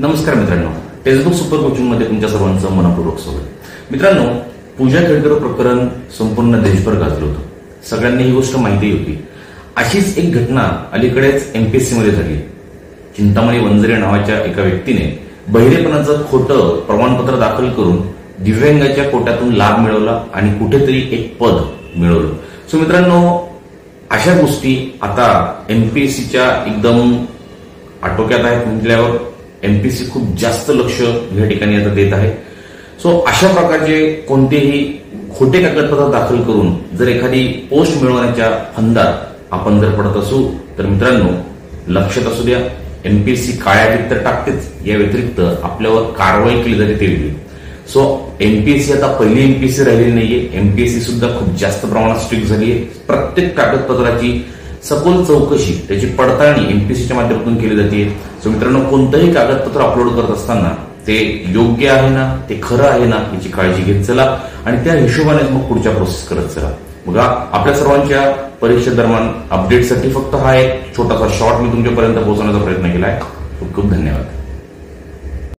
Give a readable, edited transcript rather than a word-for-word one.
नमस्कार मित्रांनो, textbook super coaching मध्ये तुमच्या सर्वांचं मनपूर्वक स्वागत। मित्रांनो, पूजा खेडकर प्रकरण संपूर्ण देशभर गाजलं होतं। सगळ्यांनी ही गोष्ट माहिती होती। अशीच एक घटना अलीकडेच एमपीएससी मध्ये झाली। चिंतामणी वंजरे नावाच्या एका व्यक्तीने बहिरेपणाचं खोटं प्रमाणपत्र दाखल करून दिव्यांगाच्या कोट्यातून लाभ मिळवला आणि कुठेतरी एक पद मिळवलं। सो मित्रांनो, अशा गोष्टी आता एमपीएससीच्या एकदम आटोक्यात आहेत म्हटल्यावर एमपीएससी खूप जास्त लक्ष या ठिकाणी आता देत आहे। सो अशा प्रकारचे कोणतेही खोटे कागदपत्र दाखल करून जर एखादी पोस्ट मिळवण्याच्या फंदात आपण जर पडत असू तर मित्रांनो लक्षात असू द्या, एमपीएससी काळ्या फित तर टाकतेच, या व्यतिरिक्त आपल्यावर कारवाई केली जाते ते वेगळी। सो एमपीएससी आता पहिली एमपीएससी राहिलेली नाहीये, एमपीएससी सुद्धा खूप जास्त प्रमाणात स्ट्रिक्ट झाली आहे। प्रत्येक कागदपत्राची सखोल चौकशी, त्याची पडताळणी एमपीएससीच्या माध्यमातून केली जाते। सो मित्रांनो, कोणतंही कागदपत्र अपलोड करत असताना ते योग्य आहे ना, ते खरं आहे ना याची काळजी घेत चला आणि त्या हिशोबाने मग पुढच्या प्रोसेस करत चला। बघा, आपल्या सर्वांच्या परीक्षे दरम्यान अपडेटसाठी फक्त हा एक छोटासा शॉर्ट मी तुमच्यापर्यंत पोहोचवण्याचा प्रयत्न केलाय। खूप खूप धन्यवाद।